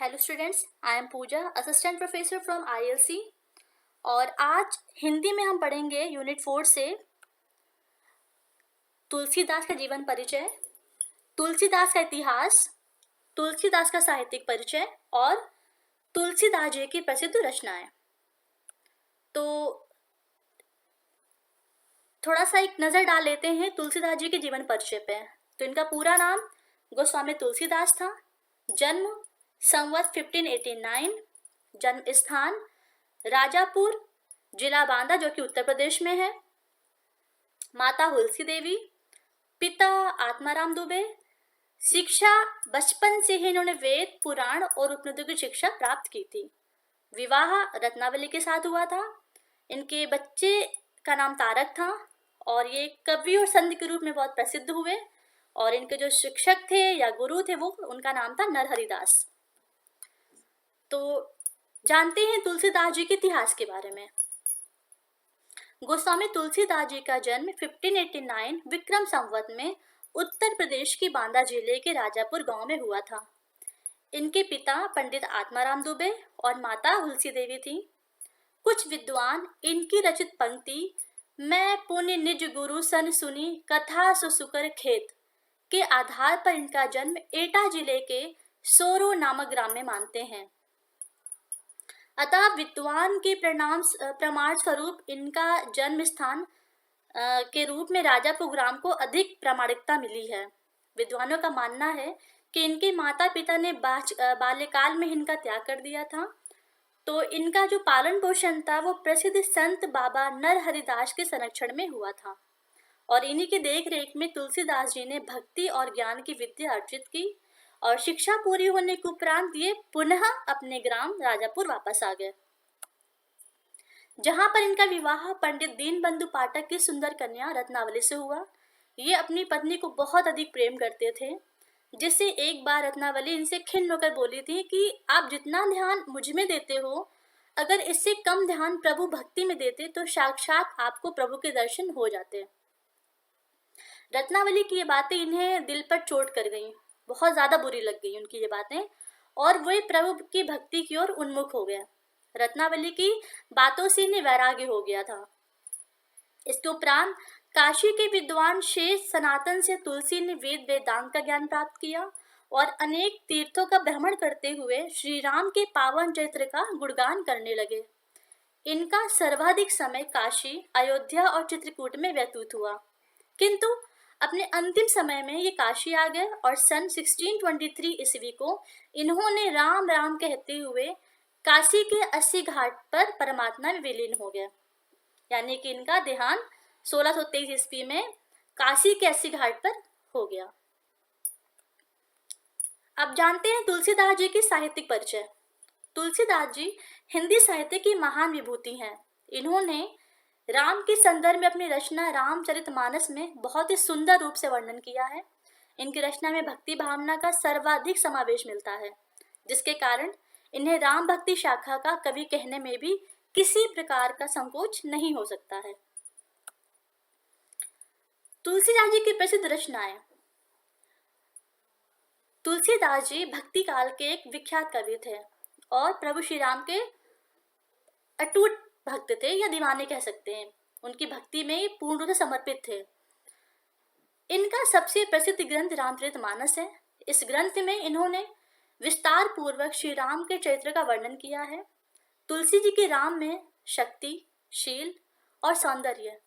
Hello students, I am Pooja, assistant professor from ILC। और आज हिंदी में हम पढ़ेंगे यूनिट 4 से तुलसीदास का जीवन परिचय, तुलसीदास का इतिहास, तुलसीदास का साहित्यिक परिचय और तुलसीदास जी की प्रसिद्ध रचनाएं। तो थोड़ा सा एक नज़र डाल लेते हैं तुलसीदास जी के जीवन परिचय पे। तो इनका पूरा नाम गोस्वामी तुलसीदास था। जन्म संवत 1589, जन्म स्थान राजापुर, जिला बांदा जो कि उत्तर प्रदेश में है। माता हुलसी देवी, पिता आत्माराम दुबे। शिक्षा बचपन से ही इन्होंने वेद, पुराण और उपनिषदों की शिक्षा प्राप्त की थी। विवाह रत्नावली के साथ हुआ था। इनके बच्चे का नाम तारक था और ये कवि और संत के रूप में बहुत प्रसिद्ध हुए। और इनके जो शिक्षक थे या गुरु थे वो उनका नाम था नरहरिदास। तो जानते हैं तुलसीदास जी के इतिहास के बारे में। गोस्वामी तुलसीदास जी का जन्म 1589 विक्रम संवत में उत्तर प्रदेश की बांदा जिले के राजापुर गांव में हुआ था। इनके पिता पंडित आत्माराम दुबे और माता हुलसी देवी थी। कुछ विद्वान इनकी रचित पंक्ति मैं पुण्य निज गुरु सन सुनी कथा सुसुकर खेत के आधार पर इनका जन्म एटा जिले के सोरो नामक ग्राम में मानते हैं। अतः विद्वान के प्रमाण स्वरूप इनका जन्म स्थान के रूप में राजापुर ग्राम को अधिक प्रामाणिकता मिली है। विद्वानों का मानना है कि इनके माता पिता ने बाल्यकाल में इनका त्याग कर दिया था। तो इनका जो पालन पोषण था वो प्रसिद्ध संत बाबा नरहरिदास के संरक्षण में हुआ था और इन्हीं की देख रेख में तुलसीदास जी ने भक्ति और ज्ञान की विद्या अर्जित की और शिक्षा पूरी होने के उपरांत ये पुनः अपने ग्राम राजापुर वापस आ गए, जहां पर इनका विवाह पंडित दीनबंधु पाठक की सुंदर कन्या रत्नावली से हुआ। ये अपनी पत्नी को बहुत अधिक प्रेम करते थे, जिससे एक बार रत्नावली इनसे खिन्न होकर बोली थी कि आप जितना ध्यान मुझ में देते हो, अगर इससे कम ध्यान प्रभु भक्ति में देते तो साक्षात आपको प्रभु के दर्शन हो जाते। रत्नावली की ये बातें इन्हें दिल पर चोट कर गईं, बहुत ज्यादा बुरी लग गई उनकी ये बातें और वे प्रभु की भक्ति की ओर उन्मुख हो गया। रत्नावली की बातों से इन्हें वैराग्य हो गया था। इसके उपरांत काशी के विद्वान शेष सनातन से तुलसी ने वेद वेदांत का ज्ञान प्राप्त किया और अनेक तीर्थों का भ्रमण करते हुए श्री राम के पावन चरित्र का गुणगान करने लगे। इनका सर्वाधिक समय काशी, अयोध्या और चित्रकूट में व्यतीत हुआ, किंतु अपने अंतिम समय में ये काशी आ गए और सन 1623 ईस्वी को इन्होंने राम राम कहते हुए काशी के 80 घाट पर परमात्मा में विलीन हो गए। यानी कि इनका देहांत 1623 ईस्वी में काशी के 80 घाट पर हो गया। अब जानते हैं तुलसीदास जी की साहित्यिक परिचय। तुलसीदास जी हिंदी साहित्य की महान विभूति हैं। इन्होंने राम के संदर्भ में अपनी रचना रामचरितमानस में बहुत ही सुंदर रूप से वर्णन किया है। इनकी रचना में भक्ति भावना का सर्वाधिक समावेश मिलता है, जिसके कारण इन्हें राम भक्ति शाखा का कवि कहने में भी किसी प्रकार का संकोच नहीं हो सकता है। तुलसीदास जी की प्रसिद्ध रचनाएं। तुलसीदास जी भक्ति काल के एक विख्यात कवि थे और प्रभु श्री राम के अटूट भक्त थे या दीवाने कह सकते हैं। उनकी भक्ति में पूर्ण रूप से समर्पित थे। इनका सबसे प्रसिद्ध ग्रंथ रामचरितमानस है। इस ग्रंथ में इन्होंने विस्तार पूर्वक श्री राम के चरित्र का वर्णन किया है। तुलसी जी के राम में शक्ति, शील और सौंदर्य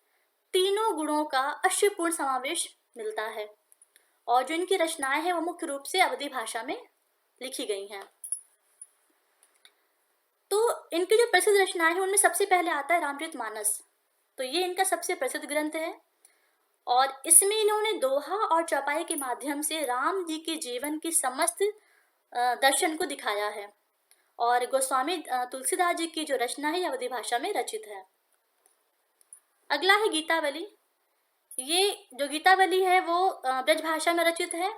तीनों गुणों का अश्रुपूर्ण समावेश मिलता है और जो इनकी रचनाएं हैं वो मुख्य रूप से अवधी भाषा में लिखी गई हैं। तो इनकी जो प्रसिद्ध रचनाएं हैं उनमें सबसे पहले आता है रामचरितमानस। तो ये इनका सबसे प्रसिद्ध ग्रंथ है और इसमें इन्होंने दोहा और चौपाई के माध्यम से राम जी के जीवन की समस्त दर्शन को दिखाया है। और गोस्वामी तुलसीदास जी की जो रचना है अवधी भाषा में रचित है। अगला है गीतावली। ये जो गीतावली है वो ब्रज भाषा में रचित है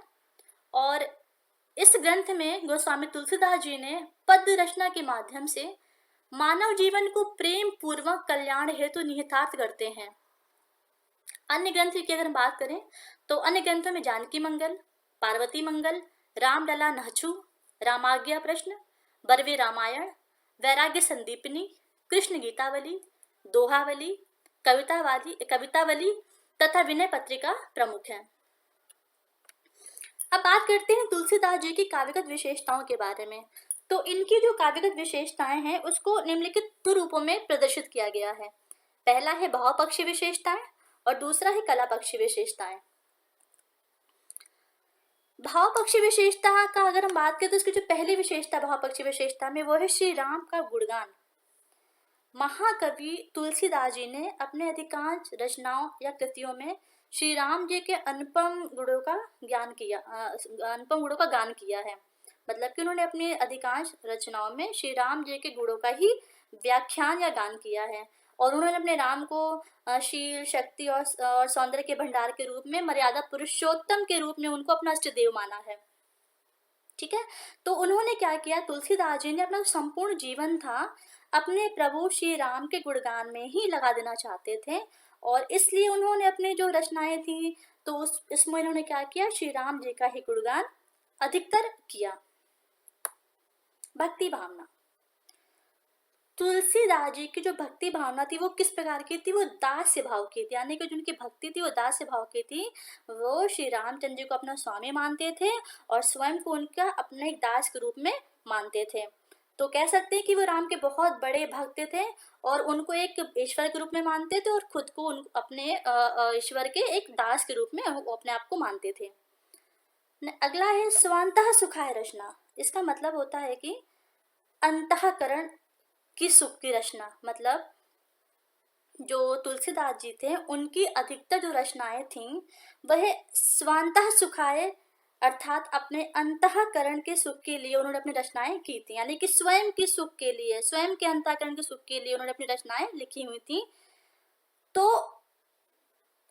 और इस ग्रंथ में गोस्वामी तुलसीदास जी ने पद्य रचना के माध्यम से मानव जीवन को प्रेम पूर्वक कल्याण हेतु निहितार्थ करते हैं। अन्य ग्रंथ की अगर हम बात करें तो अन्य ग्रंथों में जानकी मंगल, पार्वती मंगल, रामलला नहचु, रामाज्ञा प्रश्न, बरवे रामायण, वैराग्य संदीपनी, कृष्ण गीतावली, दोहावली, कवितावली तथा विनय पत्रिका प्रमुख हैं। अब बात करते हैं तुलसीदास जी की काव्यगत विशेषताओं के बारे में। तो इनकी जो काव्यगत विशेषताएं हैं उसको निम्नलिखित दो रूपों में प्रदर्शित किया गया है। पहला है भावपक्षी विशेषताएं और दूसरा है कलापक्षी विशेषताएं। भावपक्षी विशेषता का अगर हम बात करें तो इसकी जो पहली विशेषता भावपक्षी विशेषता में वो है श्री राम का गुणगान। महाकवि तुलसीदास जी ने अपने अधिकांश रचनाओं या कृतियों में श्री राम जी के अनुपम गुणों का गान किया है। मतलब कि उन्होंने अपनी अधिकांश रचनाओं में श्री राम जी के गुणों का ही व्याख्यान या गान किया है और उन्होंने अपने राम को शील, शक्ति और सौंदर्य के भंडार के रूप में, मर्यादा पुरुषोत्तम के रूप में उनको अपना इष्ट देव माना है। ठीक है, तो उन्होंने क्या किया, तुलसीदास जी ने अपना संपूर्ण जीवन था अपने प्रभु श्री राम के गुणगान में ही लगा देना चाहते थे और इसलिए उन्होंने अपने जो रचनाएं थी तो इसमें इन्होंने क्या किया, श्री राम जी का ही गुणगान अधिकतर किया। भक्ति भावना, तुलसीदास जी की जो भक्ति भावना थी वो किस प्रकार की थी, वो दास्य भाव की थी, यानी कि जो उनकी भक्ति थी वो दास्य भाव की थी। वो श्री रामचंद्र जी को अपना स्वामी मानते थे और स्वयं को उनका अपने एक दास के रूप में मानते थे। तो कह सकते हैं कि वो राम के बहुत बड़े भक्त थे और उनको एक ईश्वर के रूप में मानते थे और खुद को अपने ईश्वर के एक दास के रूप में वो अपने आप को मानते थे। अगला है स्वांतः सुखाय रचना। इसका मतलब होता है कि अंतःकरण की सुख की रचना। मतलब जो तुलसीदास जी थे उनकी अधिकतर जो रचनाएं थीं वह स्वांतः सुखाय अर्थात अपने अंतःकरण के सुख के लिए उन्होंने अपनी रचनाएं की थी, यानी कि स्वयं के सुख के लिए, स्वयं के अंतःकरण के सुख के लिए उन्होंने अपनी रचनाएं लिखी हुई थी। तो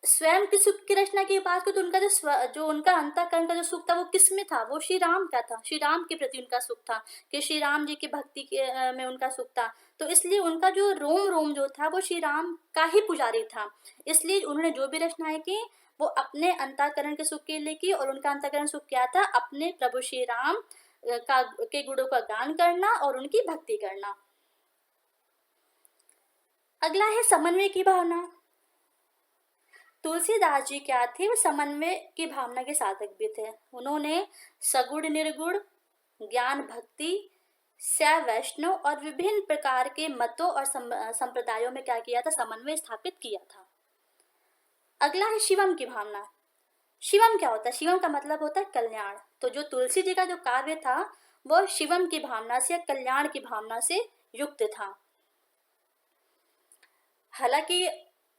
स्वयं के सुख की रचना की बात को तो उनका जो उनका अंतःकरण का जो सुख था वो किस में था, वो श्री राम का था, श्री राम के प्रति उनका सुख था कि श्री राम जी की भक्ति में उनका सुख था। तो इसलिए उनका जो रोम रोम जो था वो श्री राम का ही पुजारी था। इसलिए उन्होंने जो भी रचनाएं की वो अपने अंतःकरण के सुख के लिए की और उनका अंतःकरण सुख क्या था, अपने प्रभु श्री राम के गुणों का गान करना और उनकी भक्ति करना। अगला है समन्वय की भावना। तुलसीदास जी क्या थे, वो समन्वय की भावना के साधक भी थे। उन्होंने सगुण निर्गुण, ज्ञान भक्ति, शैव वैष्णव और विभिन्न प्रकार के मतों और संप्रदायों में क्या किया था, समन्वय स्थापित किया था। अगला है शिवम की भावना। शिवम क्या होता है, शिवम का मतलब होता है कल्याण। तो जो तुलसी जी का जो काव्य था वह शिवम की भावना से, कल्याण की भावना से युक्त था। हालांकि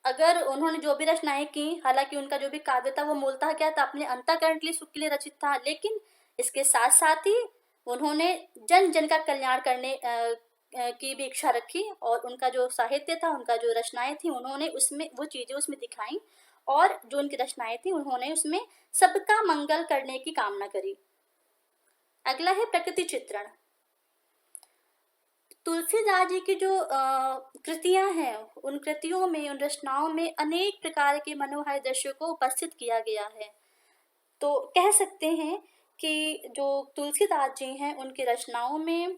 अगर उन्होंने जो भी रचनाएं की, हालांकि उनका जो भी काव्य था वो मूलतः क्या था, अपने अंतःकरण के लिए, सुख के लिए रचित था, लेकिन इसके साथ साथ ही उन्होंने जन जन का कल्याण करने की भी इच्छा रखी और उनका जो साहित्य था, उनका जो रचनाएं थी, उन्होंने उसमें वो चीजें उसमें दिखाई और जो उनकी रचनाएं थी उन्होंने उसमें सबका मंगल करने की कामना करी। अगला है प्रकृति चित्रण। तुलसीदास जी की जो कृतियां हैं उन कृतियों में, उन रचनाओं में अनेक प्रकार के मनोहर दृश्यों को उपस्थित किया गया है। तो कह सकते हैं कि जो तुलसीदास जी हैं उनकी रचनाओं में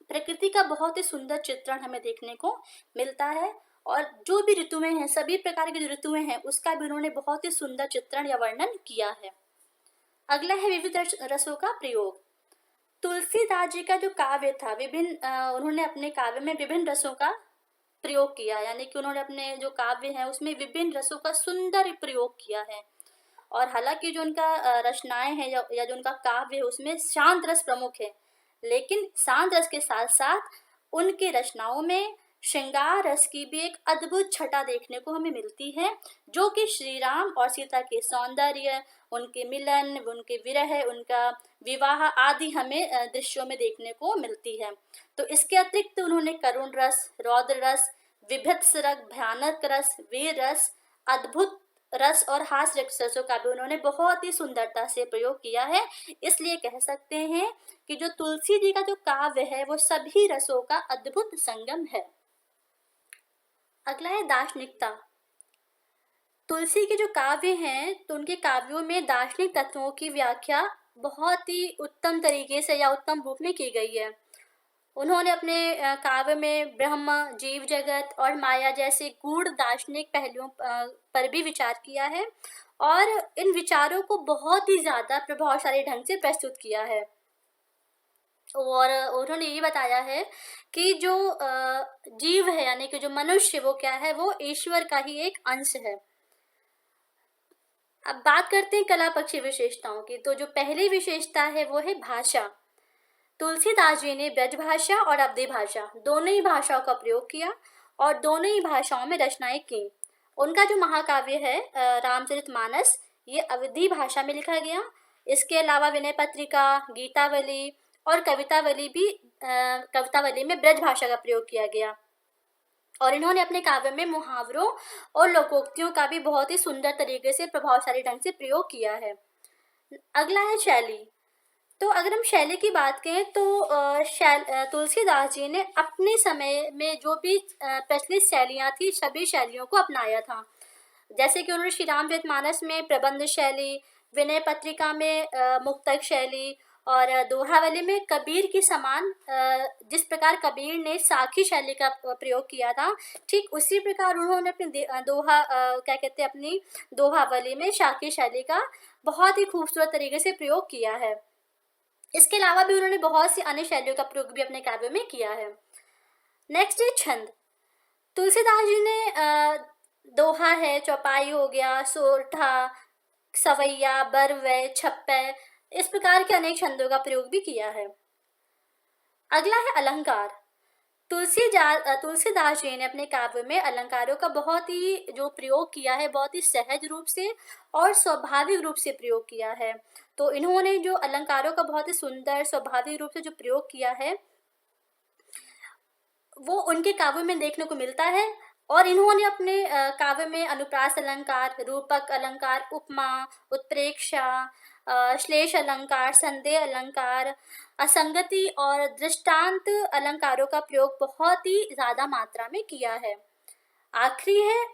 प्रकृति का बहुत ही सुंदर चित्रण हमें देखने को मिलता है और जो भी ऋतुएं हैं, सभी प्रकार की जो ऋतुएं हैं उसका भी उन्होंने बहुत ही सुंदर चित्रण या वर्णन किया है। अगला है विविध रसों का प्रयोग। तुलसीदास जी का जो काव्य था, उन्होंने अपने काव्य में विभिन्न रसों का प्रयोग किया, यानी कि उन्होंने अपने जो काव्य है उसमें विभिन्न रसों का सुंदर प्रयोग किया है। और हालांकि जो उनका रचनाएं हैं या जो उनका काव्य है उसमें शांत रस प्रमुख है, लेकिन शांत रस के साथ साथ उनकी रचनाओं में श्रृंगार रस की भी एक अद्भुत छटा देखने को हमें मिलती है, जो कि श्री राम और सीता के सौंदर्य, उनके मिलन, उनके विरह, उनका विवाह आदि हमें दृश्यों में देखने को मिलती है। तो इसके अतिरिक्त उन्होंने करुण रस, रौद्र रस, विभत्स रस, भयानक रस, वीर रस, अद्भुत रस और हास्य रसों का भी उन्होंने बहुत ही सुंदरता से प्रयोग किया है। इसलिए कह सकते हैं कि जो तुलसी जी का जो काव्य है वो सभी रसों का अद्भुत संगम है। अगला है दार्शनिकता। तुलसी के जो काव्य हैं तो उनके काव्यों में दार्शनिक तत्वों की व्याख्या बहुत ही उत्तम तरीके से या उत्तम रूप में की गई है। उन्होंने अपने काव्य में ब्रह्म, जीव जगत और माया जैसे गूढ़ दार्शनिक पहलुओं पर भी विचार किया है और इन विचारों को बहुत ही ज़्यादा प्रभावशाली ढंग से प्रस्तुत किया है। और उन्होंने ये बताया है कि जो जीव है यानी कि जो मनुष्य वो क्या है, वो ईश्वर का ही एक अंश है। अब बात करते हैं कला पक्षी विशेषताओं की। तो जो पहली विशेषता है वो है भाषा। तुलसीदास जी ने ब्रज भाषा और अवधी भाषा दोनों ही भाषाओं का प्रयोग किया और दोनों ही भाषाओं में रचनाएं की। उनका जो महाकाव्य है रामचरितमानस, ये अवधी भाषा में लिखा गया। इसके अलावा विनय पत्रिका, गीतावली और कवितावली में ब्रज भाषा का प्रयोग किया गया। और इन्होंने अपने काव्य में मुहावरों और लोकोक्तियों का भी बहुत ही सुंदर तरीके से प्रभावशाली ढंग से प्रयोग किया है। अगला है शैली। तो अगर हम शैली की बात करें तो तुलसीदास जी ने अपने समय में जो भी प्रचलित शैलियाँ थी सभी शैलियों को अपनाया था। जैसे कि उन्होंने श्री रामचरितमानस में प्रबंध शैली, विनय पत्रिका में मुक्तक शैली और दोहावली में कबीर की समान जिस प्रकार कबीर ने साखी शैली का प्रयोग किया था, ठीक उसी प्रकार उन्होंने अपनी अपनी दोहावली में शाकी शैली का बहुत ही खूबसूरत तरीके से प्रयोग किया है। इसके अलावा भी उन्होंने बहुत सी अन्य शैलियों का प्रयोग भी अपने काव्य में किया है। नेक्स्ट है छंद। तुलसीदास जी ने दोहा है, चौपाई हो गया, सोरठा, सवैया, बरवै, छप्पै, इस प्रकार के अनेक छंदों का प्रयोग भी किया है। अगला है अलंकार। तुलसीदास जी ने अपने काव्य में अलंकारों का बहुत ही जो प्रयोग किया है, बहुत ही सहज रूप से और स्वाभाविक रूप से प्रयोग किया है। तो इन्होंने जो अलंकारों का बहुत ही सुंदर स्वाभाविक रूप से जो प्रयोग किया है वो उनके काव्य में देखने को मिलता है। और इन्होंने अपने काव्य में अनुप्रास अलंकार, रूपक अलंकार, उपमा, उत्प्रेक्षा, श्लेष अलंकार, संदेह अलंकार, असंगति और दृष्टांत अलंकारों का प्रयोग बहुत ही ज्यादा मात्रा में किया है। आखिरी है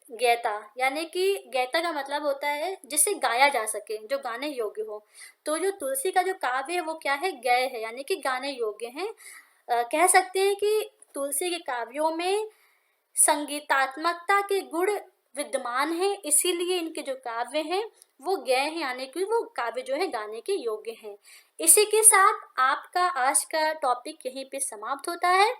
गैता, यानी कि गैता का मतलब होता है जिसे गाया जा सके, जो गाने योग्य हो। तो जो तुलसी का जो काव्य है वो क्या है, गय है, यानी कि गाने योग्य है। कह सकते हैं कि तुलसी के काव्यों में संगीतात्मकता के गुण विद्यमान हैं, इसीलिए इनके जो काव्य हैं वो गए हैं, यानी कि वो काव्य जो है गाने के योग्य हैं। इसी के साथ आपका आज का टॉपिक यहीं पे समाप्त होता है।